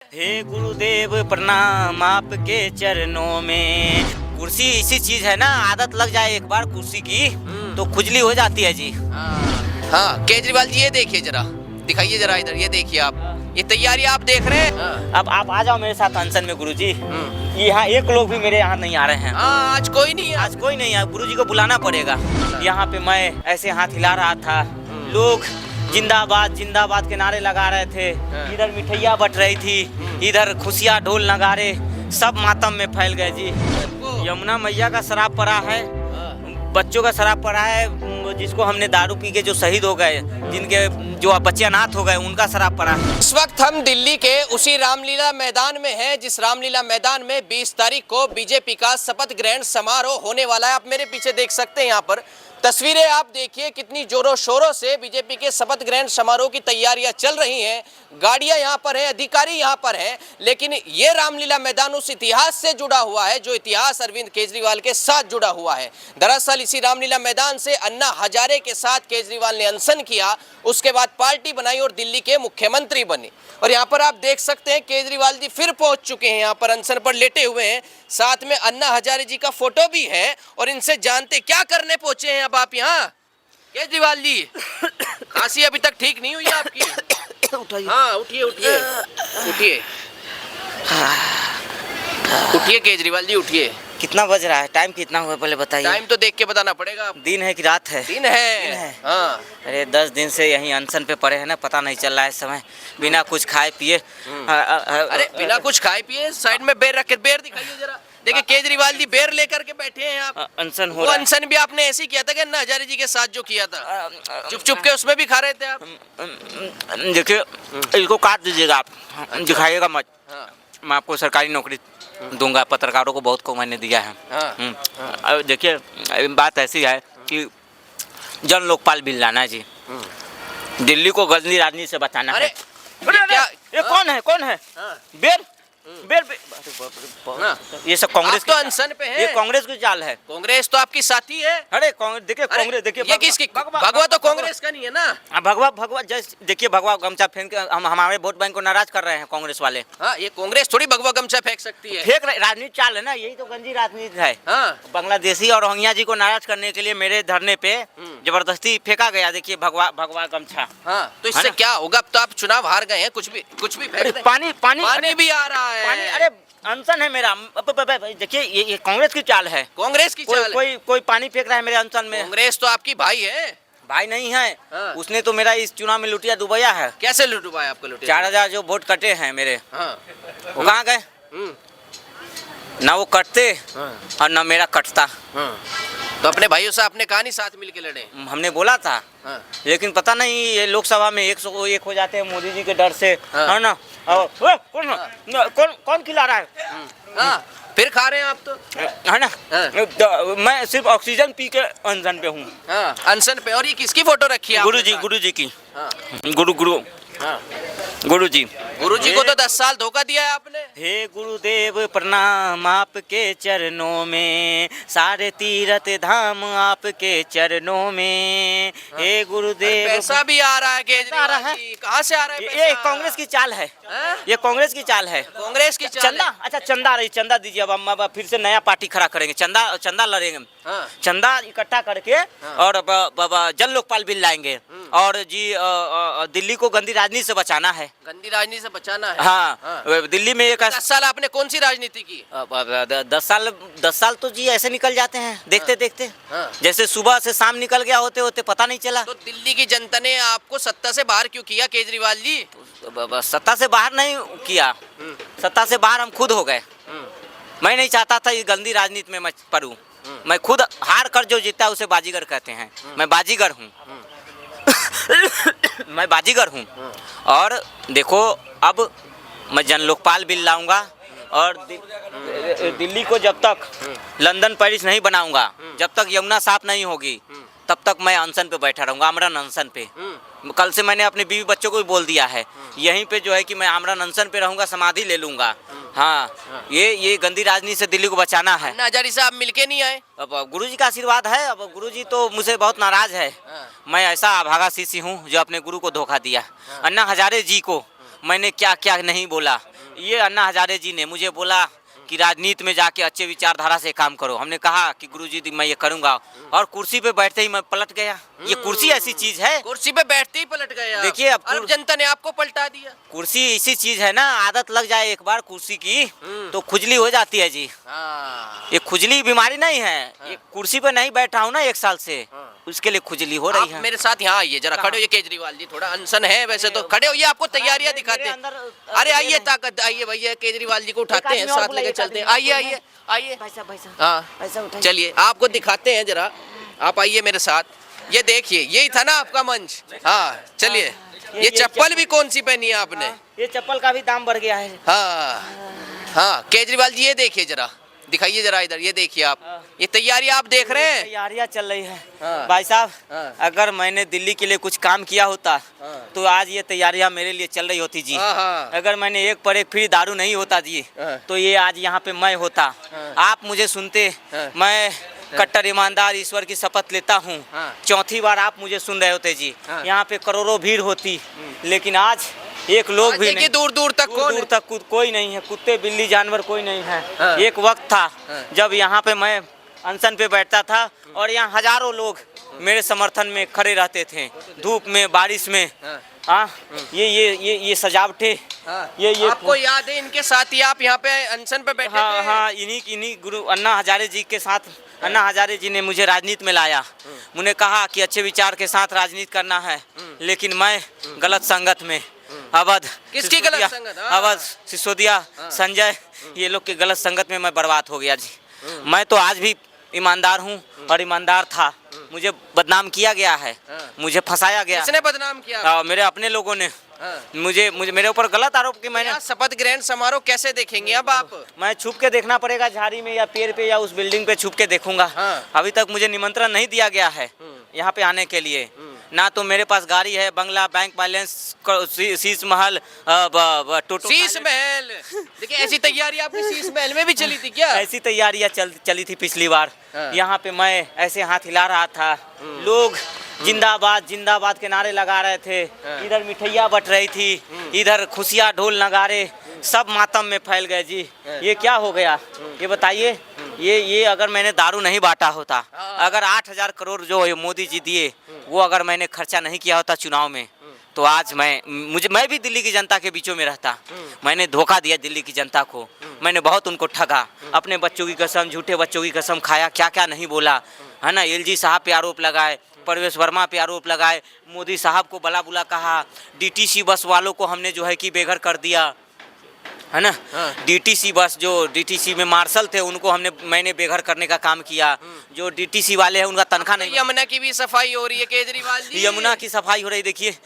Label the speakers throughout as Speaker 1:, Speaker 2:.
Speaker 1: हे गुरुदेव प्रणाम आपके चरणों में। कुर्सी ऐसी चीज है ना, आदत लग जाए एक बार कुर्सी की तो खुजली हो जाती है जी।
Speaker 2: हाँ केजरीवाल जी, ये देखिए जरा, दिखाइए जरा इधर, ये देखिए आप, ये तैयारी आप देख रहे हैं।
Speaker 1: अब आप आ जाओ मेरे साथ अनशन में गुरुजी। यहाँ एक लोग भी मेरे यहाँ नहीं आ रहे हैं।
Speaker 2: आज कोई नहीं है।
Speaker 1: आज कोई नहीं है, गुरुजी को बुलाना पड़ेगा। यहाँ पे मैं ऐसे हाथ हिला रहा था, लोग जिंदाबाद जिंदाबाद के नारे लगा रहे थे, इधर मिठाइयाँ बट रही थी, इधर खुशियाँ ढोल नगारे सब मातम में फैल गए जी। यमुना मैया का शराब पड़ा है, बच्चों का शराब पड़ा है, जिसको हमने दारू पी के जो शहीद हो गए, जिनके जो बच्चे अनाथ हो गए, उनका शराब पड़ा है।
Speaker 2: इस वक्त हम दिल्ली के उसी रामलीला मैदान में हैं, जिस रामलीला मैदान में 20 तारीख को बीजेपी का शपथ ग्रहण समारोह होने वाला है। आप मेरे पीछे देख सकते हैं, यहाँ पर तस्वीरें आप देखिए, कितनी जोरों शोरों से बीजेपी के शपथ ग्रहण समारोह की तैयारियां चल रही हैं। गाड़ियां यहां पर हैं, अधिकारी यहां पर हैं, लेकिन ये रामलीला मैदान उस इतिहास से जुड़ा हुआ है जो इतिहास अरविंद केजरीवाल के साथ जुड़ा हुआ है। दरअसल इसी रामलीला मैदान से अन्ना हजारे के साथ केजरीवाल ने अनशन किया, उसके बाद पार्टी बनाई और दिल्ली के मुख्यमंत्री बने। और यहाँ पर आप देख सकते हैं केजरीवाल जी फिर पहुंच चुके हैं, यहाँ पर अनशन पर लेटे हुए हैं, साथ में अन्ना हजारे जी का फोटो भी है। और इनसे जानते क्या करने पहुंचे हैं अब आप यहाँ। केजरीवाल जी, खांसी अभी तक ठीक नहीं हुई है आपकी? हाँ उठिए उठिए उठिए उठिए केजरीवाल जी उठिए।
Speaker 1: कितना बज रहा है, टाइम कितना हुआ पहले बताइए।
Speaker 2: टाइम तो देख के बताना पड़ेगा आपको।
Speaker 1: दिन है कि रात है?
Speaker 2: दिन है। हाँ।
Speaker 1: अरे 10 दिन से यहीं अनशन पे पड़े हैं ना, पता नहीं चल रहा है समय, बिना कुछ खाए पिए।
Speaker 2: अरे बिना कुछ खाए पिए साइड में बेर रख के, बेर दिखाइए जरा। देखिए केजरीवाल जी बेर लेकर के बैठे हैं आप।
Speaker 1: अनशन हो
Speaker 2: वो
Speaker 1: रहा है।
Speaker 2: अनशन भी आपने ऐसे ही किया था कि अन्ना हजारे जी के साथ जो किया था, चुप चुप के उसमें भी खा रहे थे आप।
Speaker 1: देखिए इसको काट दीजिएगा आप, दिखाइएगा मत।
Speaker 2: हाँ।
Speaker 1: मैं आपको सरकारी नौकरी दूंगा, पत्रकारों को बहुत को मैंने दिया है।
Speaker 2: हाँ।
Speaker 1: देखिए बात ऐसी है कि जन लोकपाल बिल लाना है जी, दिल्ली को गंदी राजनीति से बचाना है।
Speaker 2: क्या
Speaker 1: ये कौन है, कौन है? बेर बेर ये सब कांग्रेस
Speaker 2: तो अनशन पे है।
Speaker 1: ये कांग्रेस की चाल है।
Speaker 2: कांग्रेस तो आपकी साथी है।
Speaker 1: अरे कांग्रेस देखिए, कांग्रेस देखिए,
Speaker 2: ये किसकी? भगवा तो कांग्रेस का नहीं है ना।
Speaker 1: भगवा जैसे देखिए, भगवा गमछा फेंक के हम हमारे वोट बैंक को नाराज कर रहे हैं कांग्रेस वाले।
Speaker 2: हाँ, ये कांग्रेस थोड़ी भगवा गमछा फेंक सकती है।
Speaker 1: फेंक राजनीति चाल है ना, यही तो गंदी राजनीति है।
Speaker 2: हाँ।
Speaker 1: बांग्लादेशी और रोहिंग्या जी को नाराज करने के लिए मेरे धरने पे जबरदस्ती फेंका गया। देखिए भगवा गमछा।
Speaker 2: हाँ, तो इससे क्या होगा? अब तो आप चुनाव हार गए हैं, कुछ भी फेंक दें। पानी भी आ रहा है।
Speaker 1: अरे अनशन है मेरा। देखिए ये कांग्रेस की चाल है।
Speaker 2: कांग्रेस की चाल है।
Speaker 1: कोई पानी फेंक रहा है मेरे अनशन में।
Speaker 2: कांग्रेस तो आपकी भाई है।
Speaker 1: भाई नहीं है।
Speaker 2: हाँ।
Speaker 1: उसने तो मेरा इस चुनाव में लुटिया डुबाया है।
Speaker 2: कैसे लुटवाया आपको? लुटिया
Speaker 1: 4000 जो वोट कटे हैं मेरे,
Speaker 2: हाँ।
Speaker 1: वो कहाँ गए? ना वो कटते और ना मेरा कटता।
Speaker 2: तो अपने भाइयों से आपने कहा नहीं साथ मिलके लड़े?
Speaker 1: हमने बोला था।
Speaker 2: हाँ।
Speaker 1: लेकिन पता नहीं ये लोकसभा में 101 हो जाते हैं मोदी जी के डर से।
Speaker 2: हाँ।
Speaker 1: है ना? और कौन खिला रहा है?
Speaker 2: हाँ, फिर खा रहे हैं आप तो।
Speaker 1: है ना?
Speaker 2: हाँ।
Speaker 1: मैं सिर्फ ऑक्सीजन पी के अनशन पे हूँ।
Speaker 2: हाँ, अनशन पे। और ये किसकी फोटो रखी है?
Speaker 1: गुरु जी की।
Speaker 2: हाँ।
Speaker 1: गुरु जी
Speaker 2: को तो 10 साल धोखा दिया है आपने।
Speaker 1: हे गुरुदेव प्रणाम आपके चरणों में, सारे तीर्थ धाम आपके चरणों में। हे गुरुदेव।
Speaker 2: पैसा भी आ रहा है केजरीवाल जी, कहाँ से आ रहा है पैसा?
Speaker 1: ये कांग्रेस की चाल है। ये कांग्रेस की चाल है।
Speaker 2: कांग्रेस की चाल
Speaker 1: चंदा,
Speaker 2: है।
Speaker 1: अच्छा चंदा दीजिए। अब हम फिर से नया पार्टी खड़ा करेंगे, चंदा लड़ेंगे।
Speaker 2: हाँ।
Speaker 1: चंदा इकट्ठा करके और जन लोकपाल बिल लाएंगे। और जी दिल्ली को गंदी राजनीति से बचाना है।
Speaker 2: गंदी राजनीति से बचाना है।
Speaker 1: हाँ। दिल्ली में एक
Speaker 2: 10 साल आपने कौन सी राजनीति की?
Speaker 1: 10 साल तो जी ऐसे निकल जाते हैं देखते देखते।
Speaker 2: हाँ।
Speaker 1: जैसे सुबह से शाम निकल गया, होते होते पता नहीं चला।
Speaker 2: तो दिल्ली की जनता ने आपको सत्ता से बाहर क्यों किया केजरीवाल जी?
Speaker 1: सत्ता से बाहर नहीं किया, सत्ता से बाहर हम खुद हो गए। मैं नहीं चाहता था ये गंदी राजनीति में मैं पढ़ूं। मैं खुद हार कर जो जीता है उसे बाजीगर कहते हैं। मैं बाजीगर हूँ। मैं बाजीगर हूँ। और देखो अब मैं जन लोकपाल बिल लाऊंगा और दिल्ली को जब तक लंदन पेरिस नहीं बनाऊंगा, जब तक यमुना साफ नहीं होगी, तब तक मैं अनशन पे बैठा रहूंगा, आमरण अनशन पे। कल से मैंने अपने बीवी बच्चों को भी बोल दिया है, यहीं पे जो है कि मैं आमरण अनशन पे रहूंगा, समाधि ले लूंगा। हाँ, ये गंदी राजनीति से दिल्ली को बचाना है।
Speaker 2: अन्ना हजारे साहब मिलके नहीं आए?
Speaker 1: अब गुरुजी का आशीर्वाद है। अब गुरुजी तो मुझसे बहुत नाराज है। मैं ऐसा अभागा शिष्य हूँ जो अपने गुरु को धोखा दिया। अन्ना हजारे जी को मैंने क्या क्या नहीं बोला। ये अन्ना हजारे जी ने मुझे बोला कि राजनीति में जाके अच्छे विचारधारा से काम करो। हमने कहा कि गुरुजी मैं ये करूंगा, और कुर्सी पे बैठते ही मैं पलट गया। ये कुर्सी ऐसी चीज है,
Speaker 2: कुर्सी पे बैठते ही पलट गए आप।
Speaker 1: देखिए अब
Speaker 2: और जनता ने आपको पलटा दिया।
Speaker 1: कुर्सी ऐसी चीज है ना, आदत लग जाए एक बार कुर्सी की तो खुजली हो जाती है जी। ये खुजली बीमारी नहीं है, ये कुर्सी पे नहीं बैठा हूँ ना 1 साल से, उसके लिए खुजली हो रही
Speaker 2: आप
Speaker 1: है।
Speaker 2: मेरे साथ यहाँ आइए जरा, खड़े होइए केजरीवाल जी, थोड़ा अनशन है वैसे तो, खड़े होइए, आपको तैयारियां दिखाते हैं। अरे आइए, ताकत आइए भैया, केजरीवाल जी को उठाते हैं, साथ लेके चलते हैं। आइए आइए आइए, हाँ चलिए आपको दिखाते हैं जरा, आप आइए मेरे साथ। ये देखिए, यही था ना आपका मंच। हाँ चलिए, ये चप्पल भी कौन सी पहनी है आपने?
Speaker 1: ये चप्पल का भी दाम बढ़ गया है।
Speaker 2: हाँ केजरीवाल जी, ये देखिए जरा, दिखाइए जरा इधर, ये देखिए आप, ये तैयारी आप देख रहे हैं,
Speaker 1: तैयारियां चल रही है।
Speaker 2: हाँ।
Speaker 1: भाई साहब,
Speaker 2: हाँ।
Speaker 1: अगर मैंने दिल्ली के लिए कुछ काम किया होता तो आज ये तैयारियां मेरे लिए चल रही होती जी। अगर मैंने एक पर एक फ्री दारू नहीं होता जी तो ये आज यहाँ पे मैं होता। आप मुझे सुनते, मैं कट्टर ईमानदार ईश्वर की शपथ लेता हूँ, चौथी बार आप मुझे सुन रहे होते जी। यहाँ पे करोड़ों भीड़ होती, लेकिन आज एक लोग भी नहीं,
Speaker 2: दूर दूर तक
Speaker 1: दूर तक कोई नहीं है, कुत्ते बिल्ली जानवर कोई नहीं है। एक वक्त था जब यहाँ पे मैं अनशन पे बैठता था और यहाँ हजारों लोग मेरे समर्थन में खड़े रहते थे, धूप में बारिश में। ये सजावटें, ये
Speaker 2: आपको याद है, इनके साथ ही आप यहाँ पे अनशन पे बैठे थे?
Speaker 1: हाँ, इन्हीं गुरु अन्ना हजारे जी के साथ, अन्ना हजारे जी ने मुझे राजनीति में लाया। उन्हें कहा कि अच्छे विचार के साथ राजनीति करना है, लेकिन मैं गलत संगत में, अवध,
Speaker 2: किसकी गलत संगत?
Speaker 1: अवध, सिसोदिया, संजय, ये लोग के गलत संगत में मैं बर्बाद हो गया जी। मैं तो आज भी ईमानदार हूँ और ईमानदार था, मुझे बदनाम किया गया है, मुझे फंसाया गया।
Speaker 2: किसने बदनाम किया?
Speaker 1: मेरे अपने लोगों ने मुझे मेरे ऊपर गलत आरोप की। मैंने
Speaker 2: शपथ ग्रहण समारोह कैसे देखेंगे अब आप?
Speaker 1: मैं छुप के देखना पड़ेगा, झाड़ी में या पेड़ पे या उस बिल्डिंग पे छुप के देखूंगा। अभी तक मुझे निमंत्रण नहीं दिया गया है यहाँ पे आने के लिए। ना तो मेरे पास गाड़ी है, बंगला, बैंक बैलेंस, शीश महल,
Speaker 2: शीश महल। देखिए ऐसी तैयारी आपकी शीश महल में भी चली थी क्या?
Speaker 1: ऐसी तैयारियां चली थी पिछली बार। यहाँ पे मैं ऐसे हाथ हिला रहा था, लोग जिंदाबाद जिंदाबाद के नारे लगा रहे थे, इधर मिठाइयाँ बट रही थी, इधर खुशियाँ ढोल नगारे, सब मातम में फैल गए जी। ये क्या हो गया ये बताइए? ये अगर मैंने दारू नहीं बांटा होता, अगर 8,000 करोड़ जो मोदी जी दिए वो अगर मैंने खर्चा नहीं किया होता चुनाव में, तो आज मैं भी दिल्ली की जनता के बीचों में रहता। मैंने धोखा दिया दिल्ली की जनता को, मैंने बहुत उनको ठगा, अपने बच्चों की कसम, झूठे बच्चों की कसम खाया, क्या क्या नहीं बोला है ना। एलजी साहब पे आरोप लगाए, परवेश वर्मा पे आरोप लगाए, मोदी साहब को बला बुला कहा, डीटीसी बस वालों को हमने जो है कि बेघर कर दिया है ना। डीटीसी बस, जो डीटीसी में मार्शल थे उनको मैंने बेघर करने का काम किया। जो डीटीसी वाले हैं उनका तनख्वाह नहीं।
Speaker 2: यमुना की भी सफाई हो रही है केजरीवाल जी,
Speaker 1: यमुना की सफाई हो रही। देखिए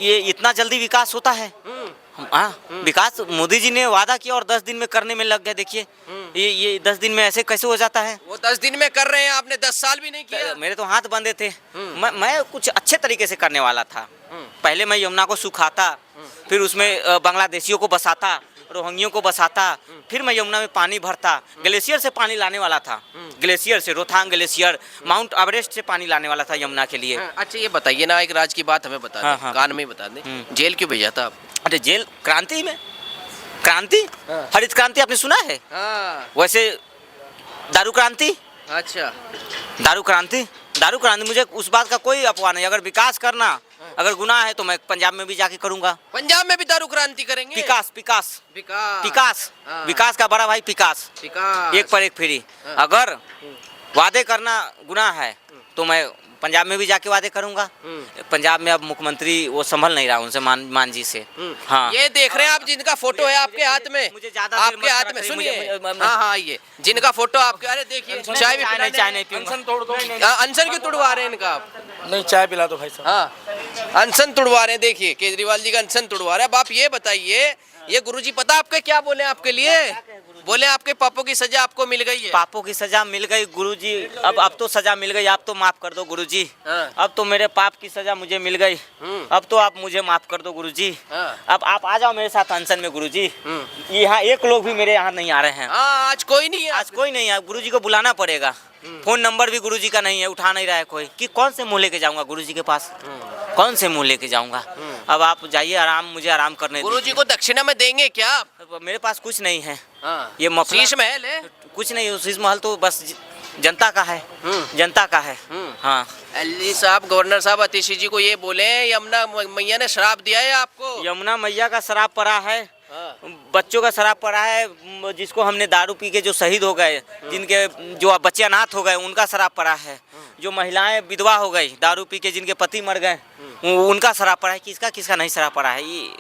Speaker 1: ये इतना जल्दी विकास होता है? विकास मोदी जी ने वादा किया और 10 दिन में करने में लग गए। देखिए ये 10 दिन में ऐसे कैसे हो जाता है?
Speaker 2: वो 10 दिन में कर रहे हैं, आपने 10 साल भी नहीं किया।
Speaker 1: मेरे तो हाथ बंधे थे। मैं कुछ अच्छे तरीके से करने वाला था। पहले मैं यमुना को सुखाता, फिर उसमें बांग्लादेशियों को बसाता, रोहिंग्यों को बसाता, फिर मैं यमुना में पानी भरता, ग्लेशियर से पानी लाने वाला था, ग्लेशियर से, रोहतांग ग्लेशियर, माउंट एवरेस्ट से पानी लाने वाला था यमुना के लिए।
Speaker 2: अच्छा ये बताइए ना, एक राज की बात हमें बता दें, कान में बता दें, जेल क्यों भेजा था आप?
Speaker 1: अरे जेल क्रांति में, क्रांति, हरित क्रांति आपने सुना है? वैसे दारू क्रांति।
Speaker 2: अच्छा
Speaker 1: दारू क्रांति मुझे उस बात का कोई अफवाह नहीं। अगर विकास करना अगर गुनाह है तो मैं पंजाब में भी जाके करूंगा।
Speaker 2: पंजाब में भी दारू क्रांति करेंगे?
Speaker 1: विकास का बड़ा भाई विकास, एक पर एक फ्री। अगर वादे करना गुनाह है तो मैं पंजाब में भी जाके वादे करूंगा। पंजाब में अब मुख्यमंत्री वो संभल नहीं रहा उनसे, मान जी से। हाँ
Speaker 2: ये देख रहे हैं आप, जिनका फोटो है आपके हाथ में,
Speaker 1: मुझे ज्यादा
Speaker 2: आपके हाथ में, सुनिए। हाँ ये जिनका फोटो आपके, अरे देखिए चाय नहीं पीऊंगा। अनशन क्यों तुड़वा रहे हैं इनका आप?
Speaker 3: नहीं चाय पिला दो भाई साहब।
Speaker 2: हाँ अनशन तुड़वा रहे हैं, देखिए केजरीवाल जी का अनशन तुड़वा रहे हैं। अब आप ये बताइए, ये गुरुजी पता आपके क्या बोले आपके लिए? बोले आपके पापों की सजा आपको मिल गई है।
Speaker 1: पापों की सजा मिल गई गुरुजी, अब तो सजा मिल गई, आप तो माफ कर दो गुरुजी। अब तो मेरे पाप की सजा मुझे मिल गई, अब तो आप मुझे माफ कर दो गुरुजी। अब आप आ जाओ मेरे साथ अनशन में गुरुजी। यहाँ एक लोग भी मेरे यहाँ नहीं आ रहे हैं।
Speaker 2: आज कोई नहीं है,
Speaker 1: आज कोई नहीं है। गुरुजी को बुलाना पड़ेगा। फोन नंबर भी गुरुजी का नहीं है, उठा नहीं रहा है कोई। कि कौन से मुँह लेके जाऊंगा गुरुजी के पास? कौन से मुंह लेके जाऊंगा। अब आप जाइए, आराम, मुझे आराम करने
Speaker 2: गुरु जी को दक्षिणा में देंगे क्या आप?
Speaker 1: दीजिए। मेरे पास कुछ नहीं है।
Speaker 2: हाँ।
Speaker 1: ये मफलर
Speaker 2: शीश महल है।
Speaker 1: कुछ नहीं, शीश महल तो बस जनता का है, जनता का है। हाँ,
Speaker 2: एलजी साहब, गवर्नर साहब अतिशी जी को ये बोले यमुना मैया ने शराब दिया है आपको।
Speaker 1: यमुना मैया का शराब पड़ा है,
Speaker 2: हाँ।
Speaker 1: बच्चों का शराब पड़ा है, जिसको हमने दारू पी के जो शहीद हो गए, जिनके जो बच्चे अनाथ हो गए, उनका शराब पड़ा है। जो महिलाएं विधवा हो गई दारू पी के, जिनके पति मर गए, उनका शराब पड़ा है। किसका किसका नहीं शराब पड़ा है, ये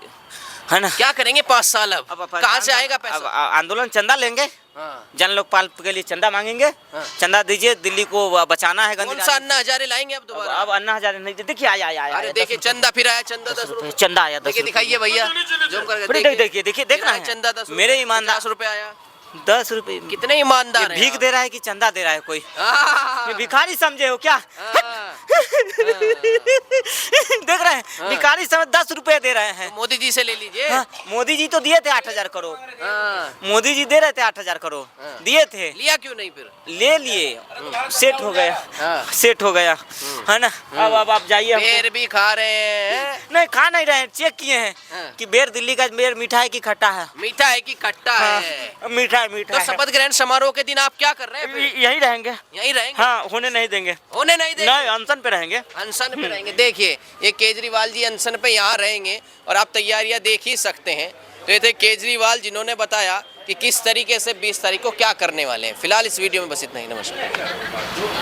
Speaker 1: है ना।
Speaker 2: क्या करेंगे 5 साल अब कहाँ से आएगा
Speaker 1: अब
Speaker 2: पैसा?
Speaker 1: आंदोलन चंदा लेंगे,
Speaker 2: हाँ।
Speaker 1: जन लोकपाल के लिए चंदा मांगेंगे।
Speaker 2: हाँ।
Speaker 1: चंदा दीजिए, दिल्ली को बचाना है।
Speaker 2: कौन सा अन्ना हजारे लाएंगे अब दोबारा?
Speaker 1: अब अन्ना हजारे नहीं, देखिए आया
Speaker 2: अरे देखिए चंदा फिर आया, चंदा 10 रुपए।
Speaker 1: चंदा आया 10
Speaker 2: देखिए दिखाइए भैया, जूम करके
Speaker 1: देखिए देखिए देखना है।
Speaker 2: चंदा 10
Speaker 1: मेरे ईमानदार
Speaker 2: 10 रुपए आया।
Speaker 1: 10 रुपए
Speaker 2: कितने ईमानदार हैं
Speaker 1: भीख
Speaker 2: आप?
Speaker 1: दे रहा है कि चंदा दे रहा है कोई?
Speaker 2: हाँ।
Speaker 1: ये भिखारी समझे हो क्या?
Speaker 2: हाँ।
Speaker 1: देख रहे हैं, भिखारी समझ 10 रुपए दे रहे हैं।
Speaker 2: मोदी जी से ले लीजिए।
Speaker 1: हाँ, मोदी जी तो दिए थे 8,000 करोड़।
Speaker 2: हाँ।
Speaker 1: मोदी जी दे रहे थे 8,000 करोड़, दिए थे,
Speaker 2: लिया क्यों नहीं फिर?
Speaker 1: ले लिए, सेट हो गया,
Speaker 2: हाँ।
Speaker 1: सेट हो गया, है ना। अब आप जाइए।
Speaker 2: बेर भी खा रहे हैं।
Speaker 1: नहीं, खा नहीं रहे हैं, चेक किए हैं
Speaker 2: हाँ।
Speaker 1: कि बेर दिल्ली का बेर मीठा है कि खट्टा है।
Speaker 2: मीठा है कि खट्टा
Speaker 1: हाँ,
Speaker 2: है?
Speaker 1: मीठा है, मीठा
Speaker 2: तो
Speaker 1: है।
Speaker 2: शपथ ग्रहण समारोह के दिन आप क्या कर रहे हैं फिर?
Speaker 1: यहीं रहेंगे।
Speaker 2: यहीं रहेंगे?
Speaker 1: हाँ, होने नहीं देंगे।
Speaker 2: होने नहीं देंगे?
Speaker 1: नहीं, अनशन पे रहेंगे।
Speaker 2: अनशन पे रहेंगे। देखिए ये केजरीवाल जी अनशन पे यहाँ रहेंगे और आप तैयारियां देख ही सकते हैं। तो ये थे केजरीवाल, जिन्होंने बताया कि किस तरीके से 20 तारीख को क्या करने वाले हैं। फिलहाल इस वीडियो में बस इतना ही। नमस्कार।